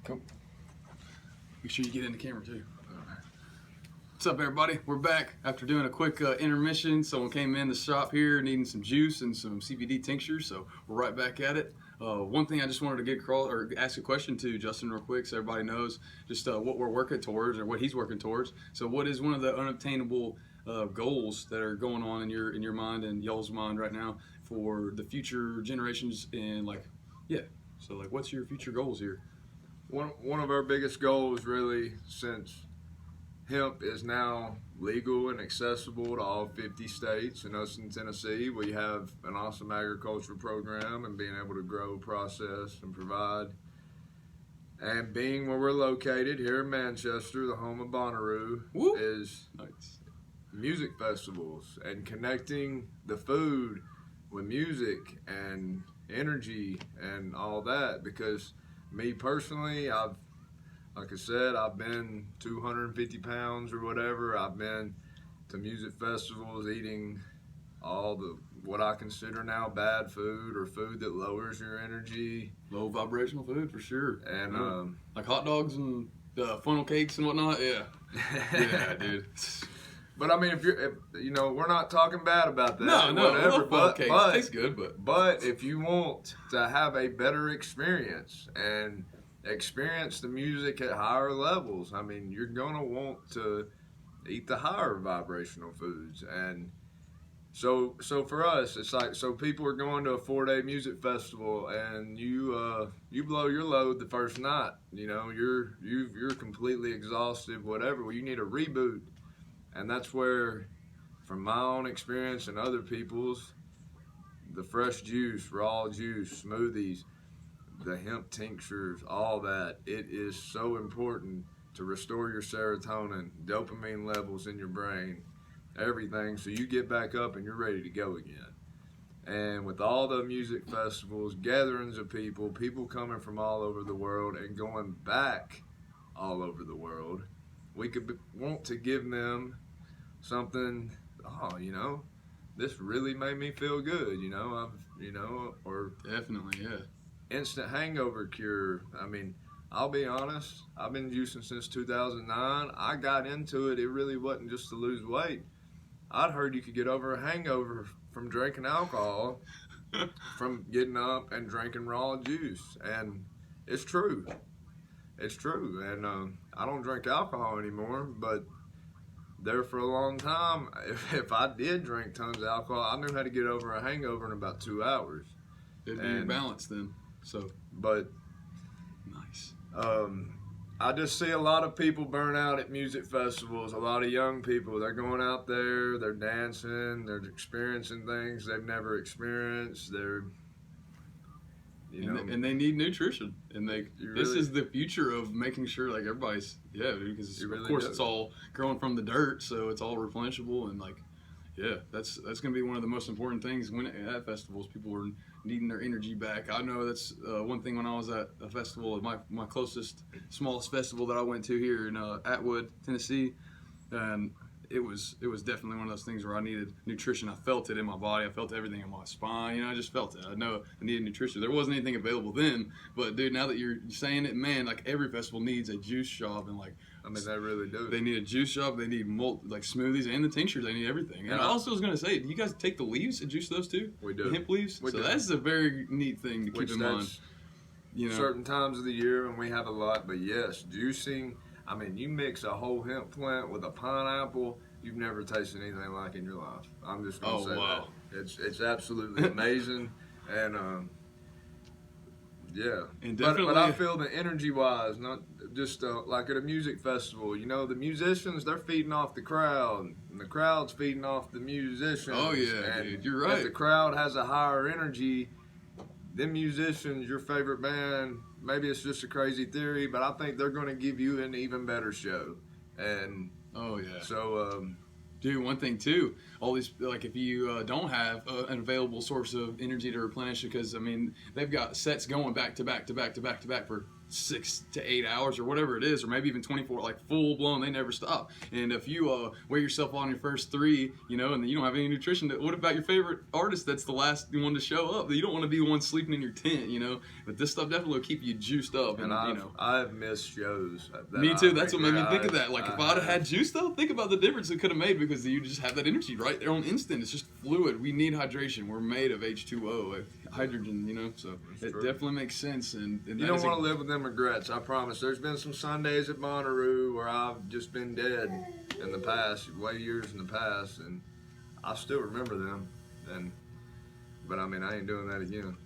Cool. Make sure you get in the camera too. What's up, everybody? We're back after doing a quick intermission. Someone came in the shop here needing some juice and some CBD tinctures, so we're right back at it. One thing I just wanted to get ask a question to Justin real quick, so everybody knows just what we're working towards or what he's working towards. So, what is one of the unobtainable goals that are going on in your mind and y'all's mind right now for the future generations? And so what's your future goals here? One of our biggest goals, really, since hemp is now legal and accessible to all 50 states, and us in Tennessee, we have an awesome agriculture program and being able to grow, process, and provide. And being where we're located here in Manchester, the home of Bonnaroo, is nice. Music festivals and connecting the food with music and energy and all that. Because me personally, like I said, I've been 250 pounds or whatever. I've been to music festivals eating all what I consider now bad food or food that lowers your energy. Low vibrational food for sure. And like hot dogs and funnel cakes and whatnot. Yeah. Yeah, dude. But I mean, if we're not talking bad about that. No, whatever. But cakes. It tastes good, but if you want to have a better experience and experience the music at higher levels, I mean, you're gonna want to eat the higher vibrational foods. And so for us, it's like, so people are going to a 4-day music festival, and you blow your load the first night. You're completely exhausted, whatever. Well, you need a reboot. And that's where, from my own experience and other people's, the fresh juice, raw juice, smoothies, the hemp tinctures, all that, it is so important to restore your serotonin, dopamine levels in your brain, everything, so you get back up and you're ready to go again. And with all the music festivals, gatherings of people coming from all over the world and going back all over the world, we could want to give them something. This really made me feel good. Or definitely, yeah. Instant hangover cure. I mean, I'll be honest. I've been juicing since 2009. I got into it. It really wasn't just to lose weight. I'd heard you could get over a hangover from drinking alcohol, from getting up and drinking raw juice, and it's true. It's true, and I don't drink alcohol anymore, but there for a long time, if I did drink tons of alcohol, I knew how to get over a hangover in about 2 hours. It'd be your balance then. But nice. I just see a lot of people burn out at music festivals. A lot of young people, they're going out there, they're dancing, they're experiencing things they've never experienced. And they need nutrition, and this is the future of making sure everybody's because of course it's all growing from the dirt, so it's all replenishable, and that's gonna be one of the most important things when at festivals. People are needing their energy back. I know that's one thing when I was at a festival, my closest, smallest festival that I went to here in Atwood, Tennessee, and it was definitely one of those things where I needed nutrition. I felt it in my body. I felt everything in my spine. I just felt it. I know I needed nutrition. There wasn't anything available then, but dude, now that you're saying it, man, every festival needs a juice shop, and they really do. They need a juice shop. They need smoothies and the tinctures. They need everything. And I also was gonna say, do you guys take the leaves and juice those too? We do. The hemp leaves. That's a very neat thing to keep in mind. Certain times of the year when we have a lot, but yes, juicing. I mean, you mix a whole hemp plant with a pineapple, you've never tasted anything like it in your life. I'm just going to say that. It's absolutely amazing. And, yeah. And but I feel that energy-wise, not just like at a music festival, the musicians, they're feeding off the crowd, and the crowd's feeding off the musicians. Oh, yeah, and dude, you're right. If the crowd has a higher energy, them musicians, your favorite band, maybe it's just a crazy theory, but I think they're going to give you an even better show. And oh yeah. So, dude, one thing too, all these if you don't have an available source of energy to replenish, because they've got sets going back to back to back to back to back for 6 to 8 hours or whatever it is, or maybe even 24, like full blown, they never stop. And if you weigh yourself on your first 3, you know, and you don't have any nutrition, what about your favorite artist that's the last one to show up? You don't want to be the one sleeping in your tent, you know. But this stuff definitely will keep you juiced up. And I've missed shows. Me too. That's what made me think of that. Like if I'd have had juice though, think about the difference it could have made, because you just have that energy right there on instant. It's just fluid. We need hydration. We're made of H2O, like hydrogen, you know. So it definitely makes sense. And you don't want to live with them regrets. I promise. There's been some Sundays at Bonnaroo where I've just been dead in the past, way years in the past, and I still remember them. But I mean, I ain't doing that again.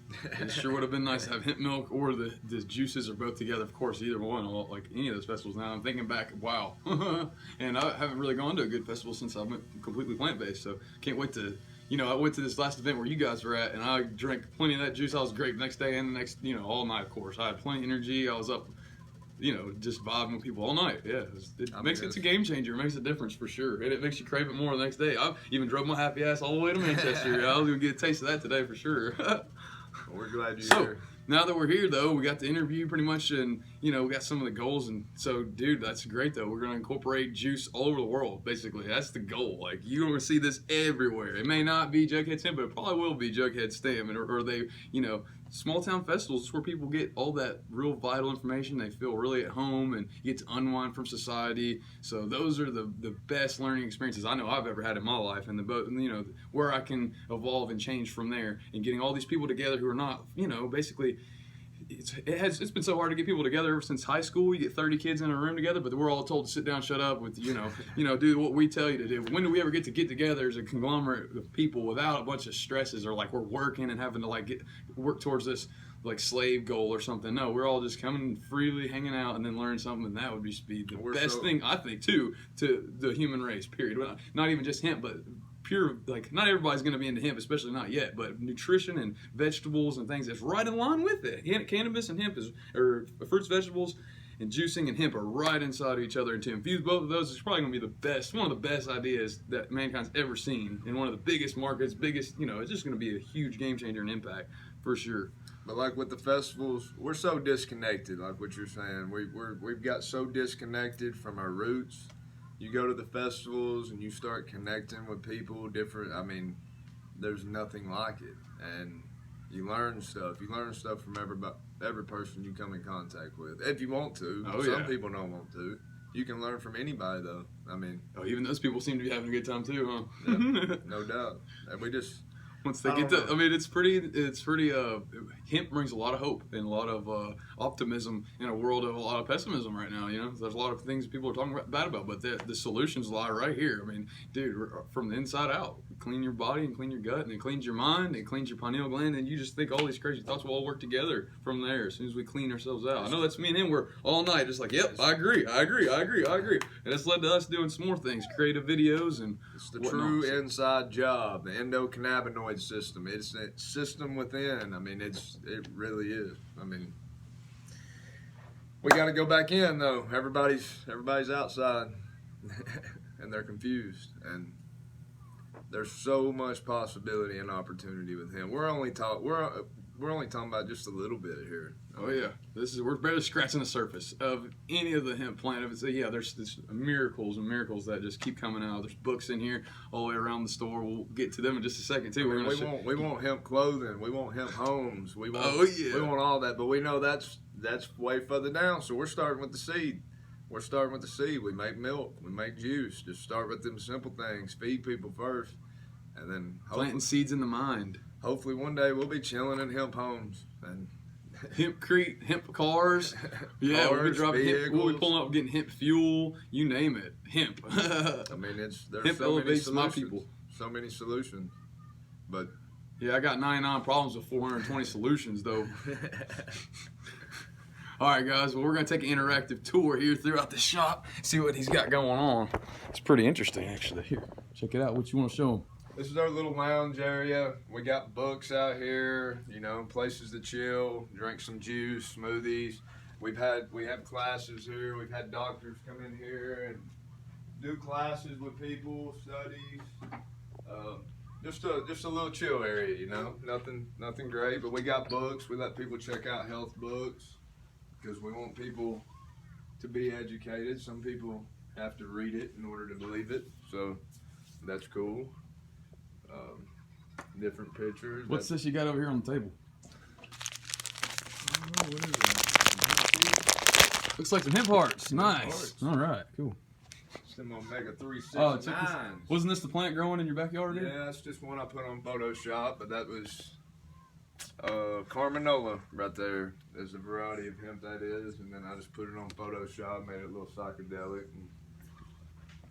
It sure would have been nice to have hemp milk or the juices, or both together. Of course, either one, like any of those festivals. Now I'm thinking back, wow. And I haven't really gone to a good festival since I went completely plant-based. So can't wait to, you know, I went to this last event where you guys were at, and I drank plenty of that juice. I was great the next day and the next, you know, all night, of course. I had plenty of energy. I was up, you know, just vibing with people all night. Yeah, it's a game changer. It makes a difference for sure, and it makes you crave it more the next day. I even drove my happy ass all the way to Manchester. I was gonna get a taste of that today for sure. We're glad you're here. Now that we're here, though, we got the interview pretty much, and you know, we got some of the goals. And so, dude, that's great though. We're gonna incorporate juice all over the world. Basically, that's the goal. Like, you're gonna see this everywhere. It may not be Jughead Stem, but it probably will be Jughead Stem, or they, you know, small town festivals is where people get all that real vital information. They feel really at home and get to unwind from society. So those are the best learning experiences I know I've ever had in my life, and you know, where I can evolve and change from there, and getting all these people together who are not, you know, basically. It's been so hard to get people together ever since high school. You get 30 kids in a room together, but we're all told to sit down, shut up, with you know, do what we tell you to do. When do we ever get together as a conglomerate of people without a bunch of stresses, or like we're working and having to like work towards this like slave goal or something? No, we're all just coming freely, hanging out, and then learn something. And that would be the best thing, I think, too, to the human race. Period. Not even just hemp, but pure, like, not everybody's going to be into hemp, especially not yet, but nutrition and vegetables and things that's right in line with it. Cannabis and hemp or fruits, vegetables, and juicing and hemp are right inside of each other. And to infuse both of those is probably going to be one of the best ideas that mankind's ever seen, in one of the biggest markets, you know, it's just going to be a huge game changer and impact for sure. But like with the festivals, we're so disconnected, like what you're saying. We've got so disconnected from our roots. You go to the festivals and you start connecting with people different. I mean, there's nothing like it. And you learn stuff. You learn stuff from every person you come in contact with, if you want to. Some people don't want to. You can learn from anybody, though. I mean, even those people seem to be having a good time too, huh? Yeah, no doubt. And we just, once they get to, I mean, it's pretty, hemp brings a lot of hope and a lot of optimism in a world of a lot of pessimism right now, you know. There's a lot of things people are talking bad about, but the solutions lie right here. I mean, dude, from the inside out, clean your body and clean your gut, and it cleans your mind, and cleans your pineal gland, and you just think all these crazy thoughts will all work together from there as soon as we clean ourselves out. I know that's me and him, we're all night just like, yep, I agree. And it's led to us doing some more things, creative videos and it's the true inside job, the endocannabinoid system. It's a system within. I mean, it really is. I mean, we got to go back in though. Everybody's outside, and they're confused. And there's so much possibility and opportunity with him. We're only talking about just a little bit here. Oh yeah, we're barely scratching the surface of any of the hemp plant. There's miracles and miracles that just keep coming out. There's books in here all the way around the store. We'll get to them in just a second too. We want hemp clothing. We want hemp homes. We want all that. But we know that's way further down. So we're starting with the seed. We make milk. We make juice. Just start with them simple things. Feed people first, and then planting seeds in the mind. Hopefully one day we'll be chilling in hemp homes and hempcrete, hemp cars. Yeah, we'll be driving hemp. We'll be pulling up, getting hemp fuel. You name it, hemp. I mean, there's hemp so many solutions. My people. So many solutions, but yeah, I got 99 problems with 420 solutions though. All right, guys. Well, we're gonna take an interactive tour here throughout the shop. See what he's got going on. It's pretty interesting, actually. Here, check it out. What you want to show him? This is our little lounge area. We got books out here, you know, places to chill, drink some juice, smoothies. We have classes here. We've had doctors come in here and do classes with people, studies. Just a little chill area, you know. Nothing great, but we got books. We let people check out health books. because we want people to be educated. Some people have to read it in order to believe it, so that's cool. Different pictures. What's this you got over here on the table? Oh, what is that? Looks like some hemp hearts. Nice. All right, cool. Some Omega 369. Wasn't this the plant growing in your backyard? Yeah, that's just one I put on Photoshop, but that was Carminola right there. There's a variety of hemp that is, and then I just put it on Photoshop, made it a little psychedelic. And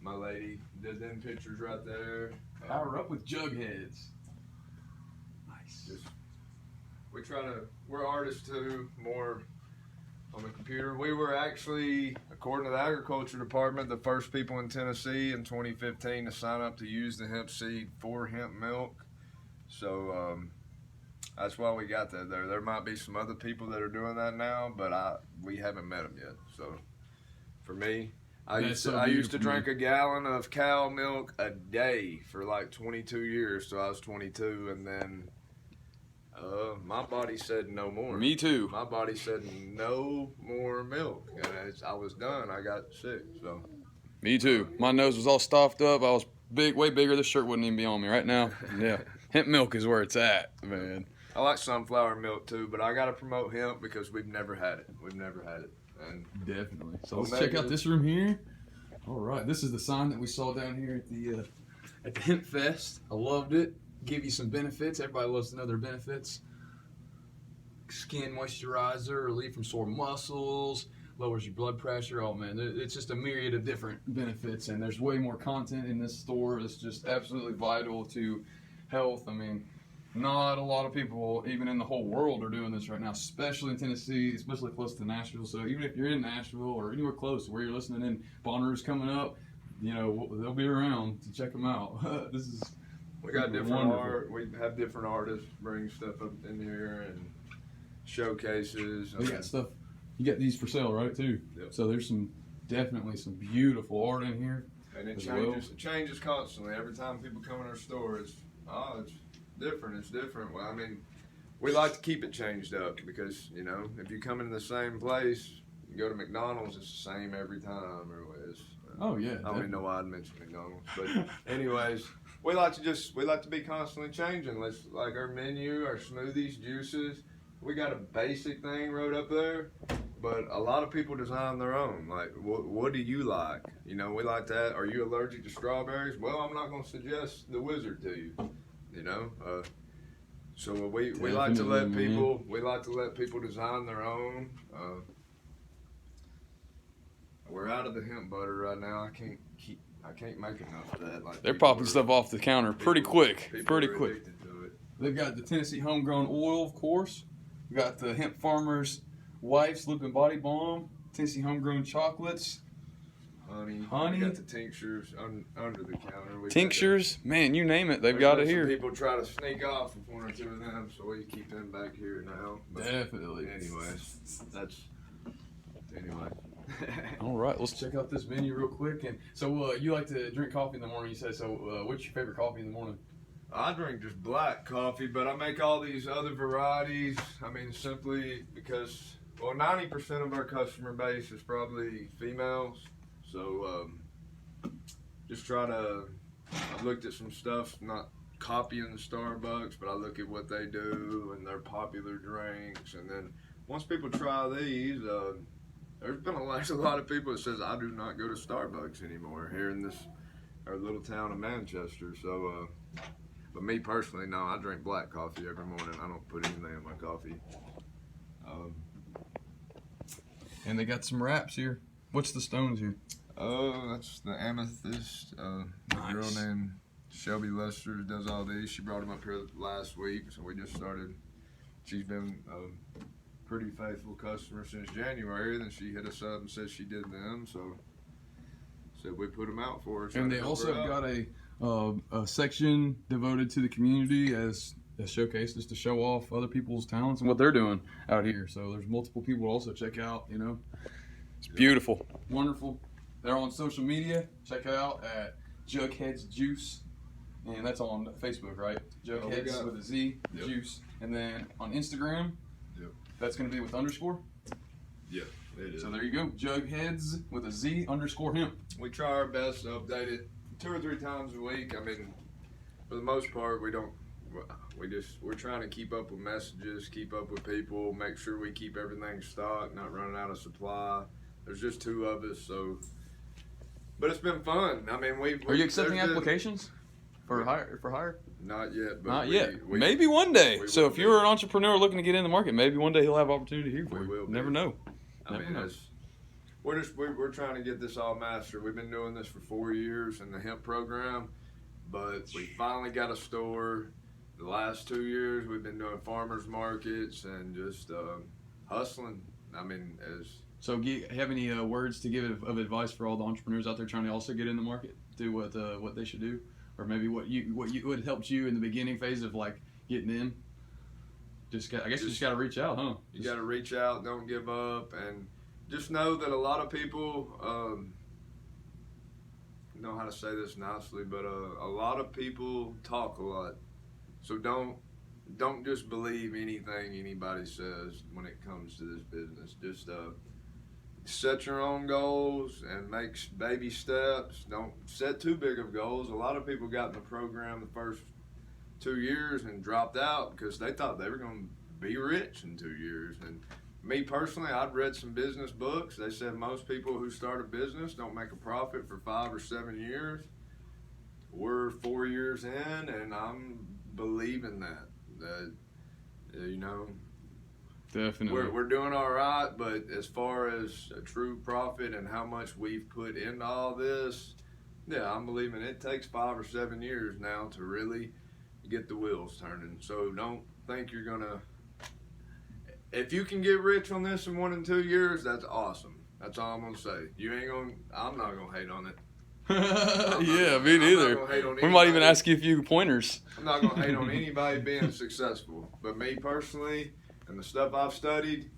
my lady did them pictures right there. Power up with Jugheads. Nice. We're artists too, more on the computer. We were actually, according to the agriculture department, the first people in Tennessee in 2015 to sign up to use the hemp seed for hemp milk. So that's why we got that there. There might be some other people that are doing that now, but we haven't met them yet. So for me, I used to drink a gallon of cow milk a day for like 22 years till I was 22, and then my body said no more. Me too. My body said no more milk, and I was done. I got sick. So. Me too. My nose was all stuffed up. I was way bigger. This shirt wouldn't even be on me right now. Yeah, hemp milk is where it's at, man. I like sunflower milk too, but I gotta promote hemp because we've never had it. And definitely. So let's check out this room here. All right, this is the sign that we saw down here at the Hemp Fest. I loved it. Give you some benefits. Everybody loves to know their benefits. Skin moisturizer, relief from sore muscles, lowers your blood pressure. Oh man, it's just a myriad of different benefits, and there's way more content in this store. It's just absolutely vital to health. I mean, not a lot of people, even in the whole world, are doing this right now, especially in Tennessee, especially close to Nashville. So even if you're in Nashville or anywhere close to where you're listening in, Bonnaroo's coming up, you know, they'll be around to check them out. We got different art. We have different artists bring stuff up in here and showcases. You got stuff. You got these for sale, right? Too. Yep. So there's definitely some beautiful art in here. And it changes. It changes constantly. Every time people come in our store, it's different. It's different. Well, I mean, we like to keep it changed up because, you know, if you come into the same place, you go to McDonald's, it's the same every time. Oh yeah. I don't even know why I'd mention McDonald's, but anyways, we like to be constantly changing. Like our menu, our smoothies, juices. We got a basic thing wrote up there, but a lot of people design their own. Like, what do you like? You know, we like that. Are you allergic to strawberries? Well, I'm not going to suggest the Wizard to you. You know, so we like to let people design their own. We're out of the hemp butter right now. I can't make enough of that. Like, they're popping stuff off the counter pretty quick. Pretty quick. They've got the Tennessee homegrown oil, of course. We got the Hemp Farmer's Wife's Lip and Body Balm, Tennessee homegrown chocolates. Honey. We got the tinctures under the counter. Tinctures? Man, you name it. They've got it here. People try to sneak off with one or two of them, so we keep them back here now. But definitely. Anyway. All right, let's check out this menu real quick. And so you like to drink coffee in the morning, you said. So what's your favorite coffee in the morning? I drink just black coffee, but I make all these other varieties. I mean, simply because, 90% of our customer base is probably females. So just I've looked at some stuff, not copying the Starbucks, but I look at what they do and their popular drinks. And then once people try these, there's been a lot of people that says, I do not go to Starbucks anymore here in our little town of Manchester. So, but me personally, no, I drink black coffee every morning. I don't put anything in my coffee. And they got some wraps here. What's the stones here? Oh, that's the amethyst. Nice. A girl named Shelby Lester does all these. She brought them up here last week, so we just started. She's been a pretty faithful customer since January. Then she hit us up and said she did them, so said we put them out for her. And they also got a section devoted to the community as showcases to show off other people's talents and what they're doing out here. So there's multiple people to also check out. You know, it's beautiful, wonderful. They're on social media. Check it out at Jughead's Juice, and that's on Facebook, right? Jughead's with a Z, Juice, and then on Instagram, that's going to be with underscore. Yeah, it is. So there you go, Jugheads with a Z_hemp. We try our best to update it 2 or 3 times a week. I mean, for the most part, we're trying to keep up with messages, keep up with people, make sure we keep everything stocked, not running out of supply. There's just 2 of us, so. But it's been fun. I mean, Are you accepting applications for hire? Not yet. But not yet. Maybe one day. So if you're an entrepreneur looking to get in the market, maybe one day he'll have opportunity here for you. Never know. We're trying to get this all mastered. We've been doing this for 4 years in the hemp program, but we finally got a store. The last 2 years we've been doing farmers markets and just hustling. I mean, So, do you have any words to give of advice for all the entrepreneurs out there trying to also get in the market, do what they should do, or maybe what helped you in the beginning phase of like getting in? You just got to reach out, huh? You got to reach out, don't give up, and just know that a lot of people know how to say this nicely, but a lot of people talk a lot, so don't just believe anything anybody says when it comes to this business. Just set your own goals and make baby steps. Don't set too big of goals. A lot of people got in the program the first 2 years and dropped out because they thought they were going to be rich in 2 years. And me personally, I'd read some business books. They said most people who start a business don't make a profit for 5 or 7 years. We're 4 years in, and I'm believing that Definitely. We're doing all right, but as far as a true profit and how much we've put into all this, yeah, I'm believing it takes 5 or 7 years now to really get the wheels turning. So don't think you're gonna. If you can get rich on this in 1 and 2 years, that's awesome. That's all I'm gonna say. I'm not gonna hate on it. Yeah, me neither. We might even ask you a few pointers. I'm not gonna hate on anybody being successful, but me personally. And the stuff I've studied,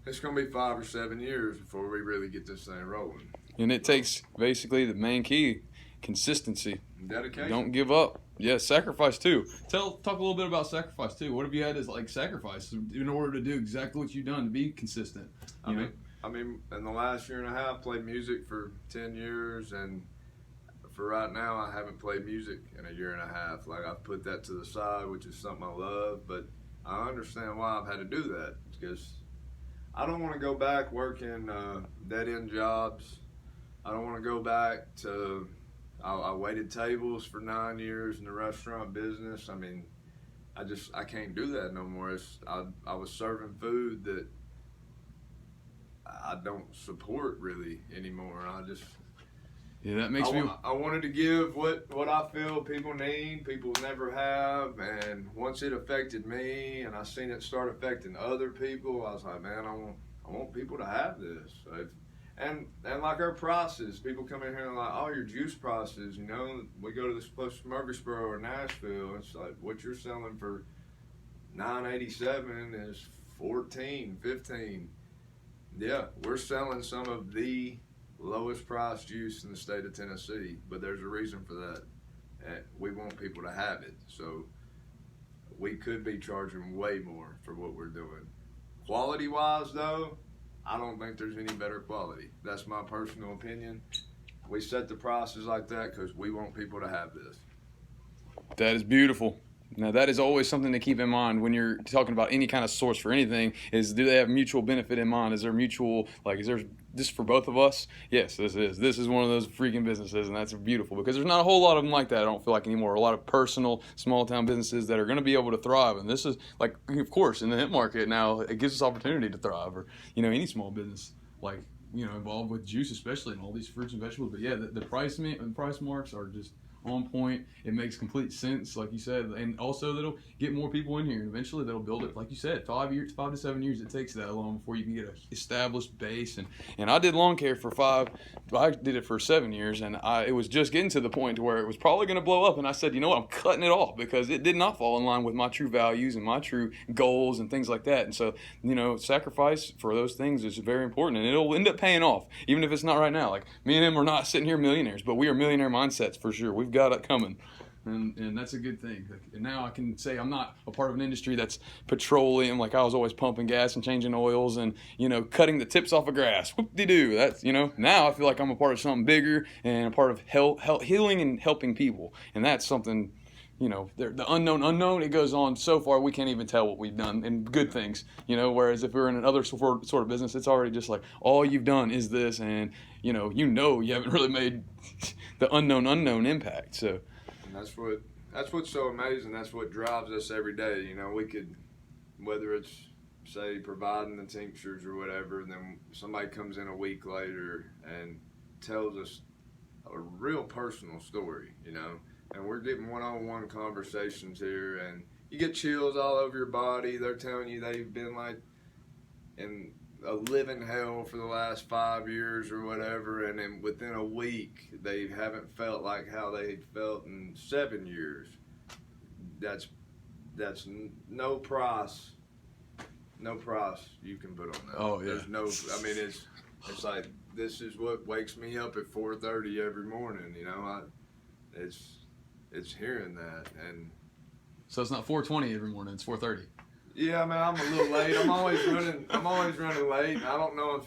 it's going to be 5 or 7 years before we really get this thing rolling. And it takes basically the main key, consistency. Dedication. Don't give up. Yeah, sacrifice too. Talk a little bit about sacrifice too. What have you had as like sacrifice in order to do exactly what you've done to be consistent? I mean, in the last 1.5 years, played music for 10 years, and for right now, I haven't played music in 1.5 years. Like I've put that to the side, which is something I love, but I understand why I've had to do that because I don't want to go back working dead-end jobs. I don't want to go back to I waited tables for 9 years in the restaurant business. I mean, I can't do that no more. I was serving food that I don't support really anymore. Yeah, that makes me. I wanted to give what I feel people need, people never have, and once it affected me, and I seen it start affecting other people, I was like, man, I want people to have this. And like our prices, people come in here and like, oh, your juice prices, we go to this place Murfreesboro or Nashville, it's like what you're selling for $9.87 is $14, $15. Yeah, we're selling some of the lowest price juice in the state of Tennessee, but there's a reason for that. And we want people to have it, so we could be charging way more for what we're doing. Quality wise though, I don't think there's any better quality. That's my personal opinion. We set the prices like that because we want people to have this. That is beautiful. Now that is always something to keep in mind when you're talking about any kind of source for anything, is do they have mutual benefit in mind? Is there mutual, is there this for both of us? Yes, this is one of those freaking businesses, and that's beautiful because there's not a whole lot of them like that, I don't feel like anymore. A lot of personal, small town businesses that are going to be able to thrive, and this is like, of course, in the hemp market now, it gives us opportunity to thrive, or any small business involved with juice, especially, and all these fruits and vegetables. But yeah, the price marks are just on point. It makes complete sense, like you said, and also that'll get more people in here, and eventually that'll build it, like you said, 5 to 7 years. It takes that long before you can get an established base. And I did lawn care for 5. I did it for 7 years, and it was just getting to the point to where it was probably going to blow up. And I said, you know what, I'm cutting it off because it did not fall in line with my true values and my true goals and things like that. And so, sacrifice for those things is very important, and it'll end up paying off, even if it's not right now. Like me and him are not sitting here millionaires, but we are millionaire mindsets for sure. We've got it coming. And that's a good thing. And now I can say I'm not a part of an industry that's petroleum. Like I was always pumping gas and changing oils and, cutting the tips off of grass. Whoop-de-doo. That's, now I feel like I'm a part of something bigger and a part of healing and helping people. And that's something, the unknown, it goes on so far we can't even tell what we've done and good things, whereas if we're in another sort of business, it's already just like all you've done is this, and you haven't really made the unknown impact. So and that's what's so amazing. That's what drives us every day. We could, whether it's say providing the tinctures or whatever, and then somebody comes in a week later and tells us a real personal story, and we're getting one-on-one conversations here, and you get chills all over your body. They're telling you they've been like in a living hell for the last 5 years or whatever, and then within a week they haven't felt like how they felt in 7 years. That's no price you can put on that. Oh yeah. It's like, this is what wakes me up at 4:30 every morning. It's hearing that. And so it's not 4:20 every morning, it's 4:30. Yeah, man, I'm a little late. I'm always running late. I don't know if,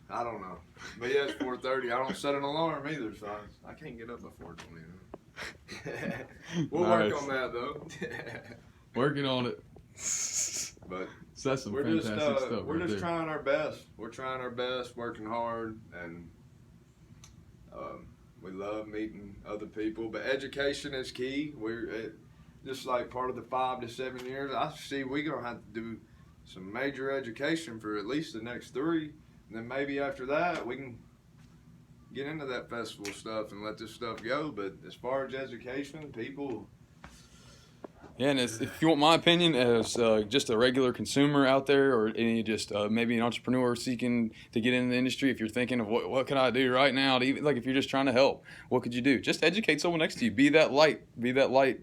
I don't know. But yeah, it's 4:30. I don't set an alarm either, so I can't get up by 4:20. We'll work on that, though. Working on it. But so that's some fantastic stuff. We're just trying our best. We're trying our best, working hard, and we love meeting other people. But education is key. Just like part of the 5 to 7 years, I see we're going to have to do some major education for at least the next 3. And then maybe after that, we can get into that festival stuff and let this stuff go. But as far as education, people... Yeah, and if you want my opinion as just a regular consumer out there, or any just maybe an entrepreneur seeking to get into the industry, if you're thinking of what can I do right now, to even, like if you're just trying to help, what could you do? Just educate someone next to you. Be that light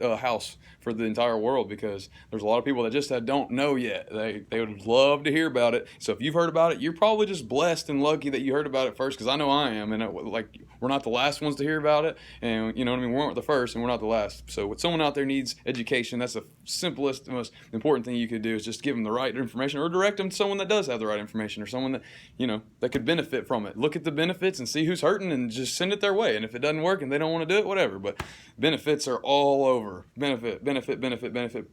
house for the entire world, because there's a lot of people that just don't know yet. They would love to hear about it. So if you've heard about it, you're probably just blessed and lucky that you heard about it first, because I know I am. And we're not the last ones to hear about it, and we weren't the first, and we're not the last. So when someone out there needs education, that's the simplest, most important thing you could do, is just give them the right information, or direct them to someone that does have the right information, or someone that that could benefit from it. Look at the benefits and see who's hurting, and just send it their way. And if it doesn't work and they don't want to do it, whatever. But benefits are all over. Benefit,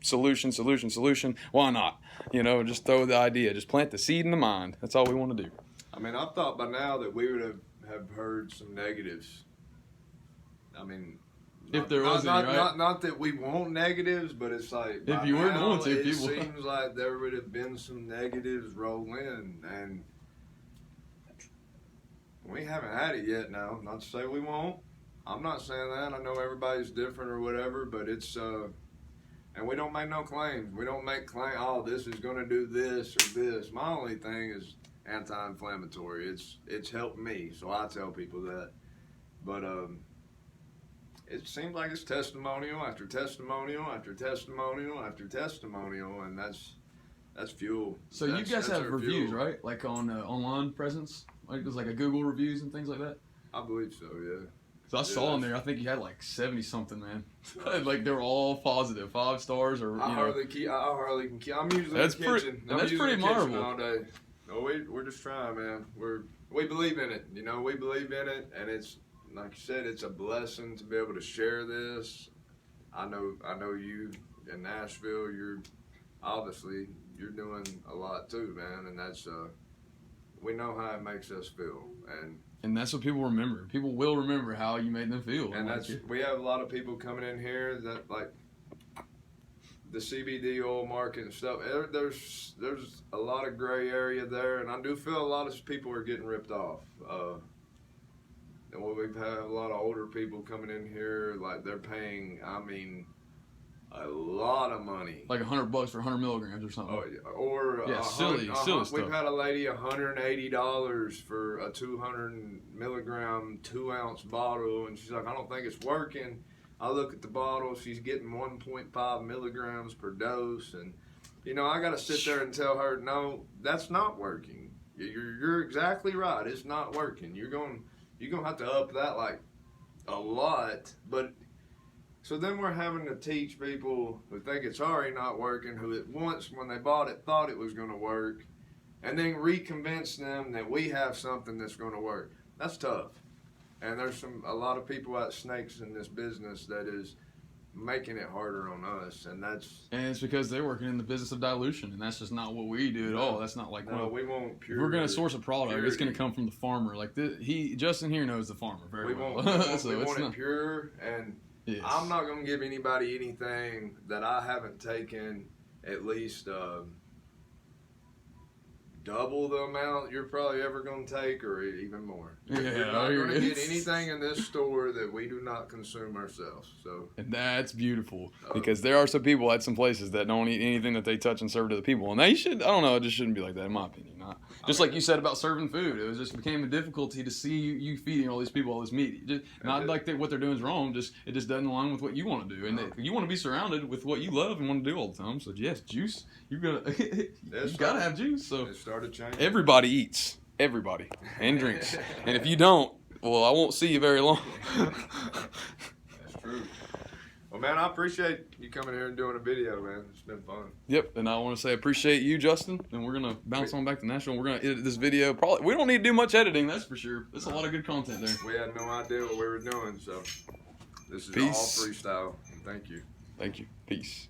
solution. Why not? Just throw the idea, just plant the seed in the mind. That's all we want to do. I mean, I thought by now that we would have heard some negatives. I mean, if there was any, right? Not that we want negatives, but it's like, if you were going to, it seems like there would have been some negatives roll in, and we haven't had it yet. Now, not to say we won't. I'm not saying that. I know everybody's different or whatever, but it's and we don't make no claims. We don't make claim. Oh, this is going to do this or this. My only thing is anti-inflammatory. It's helped me, so I tell people that. But it seems like it's testimonial after testimonial after testimonial after testimonial, and that's fuel. So you guys have reviews, fuel, right? Like on online presence, like there's like a Google reviews and things like that. I believe so, yeah. Cause I saw in there, I think you had like 70 something, man. Like they were all positive, 5 stars, or I hardly can keep. I'm usually that's in the kitchen. That's pretty marvelous all day. No, we're just trying, man. We believe in it. We believe in it, and it's, like you said, it's a blessing to be able to share this. I know you in Nashville, you're doing a lot too, man, and that's we know how it makes us feel, and that's what people remember. People will remember how you made them feel. And we have a lot of people coming in here that like the CBD oil market and stuff. There's a lot of gray area there, and I do feel a lot of people are getting ripped off. And we've had a lot of older people coming in here, like they're paying, a lot of money. Like $100 for 100 milligrams or something. Oh, yeah. Or silly stuff. We've had a lady $180 for a 200 milligram 2-ounce bottle, and she's like, I don't think it's working. I look at the bottle, she's getting 1.5 milligrams per dose, and I got to sit there and tell her, no, that's not working. You're exactly right. It's not working. You're going to have to up that like a lot, but So then we're having to teach people who think it's already not working, who at once when they bought it thought it was going to work, and then reconvince them that we have something that's going to work. That's tough. And there's a lot of people out snakes in this business that is making it harder on us, and it's because they're working in the business of dilution, and that's just not what we do at all. That's not like we want pure. If we're going to source a product, it's going to come from the farmer. Like Justin here knows the farmer very well. We want it pure, and yes. I'm not going to give anybody anything that I haven't taken at least double the amount you're probably ever going to take, or even more. Yeah, you're not going to get anything in this store that we do not consume ourselves. So, and that's beautiful, because there are some people at some places that don't eat anything that they touch and serve to the people, and they should. I don't know. It just shouldn't be like that, in my opinion. Like you said about serving food, it just became a difficulty to see you feeding all these people all this meat. Not like what they're doing is wrong. It just doesn't align with what you want to do, and you want to be surrounded with what you love and want to do all the time. So yes, juice. You gotta have juice. So it started changing. Everybody eats, and drinks, and if you don't, well, I won't see you very long. That's true. Well, man, I appreciate you coming here and doing a video, man. It's been fun. Yep, and I want to say appreciate you, Justin. And we're gonna bounce on back to Nashville. We're gonna edit this video. Probably we don't need to do much editing, that's for sure. There's a lot of good content there. We had no idea what we were doing, so this is Peace. all freestyle. Thank you. Thank you. Peace.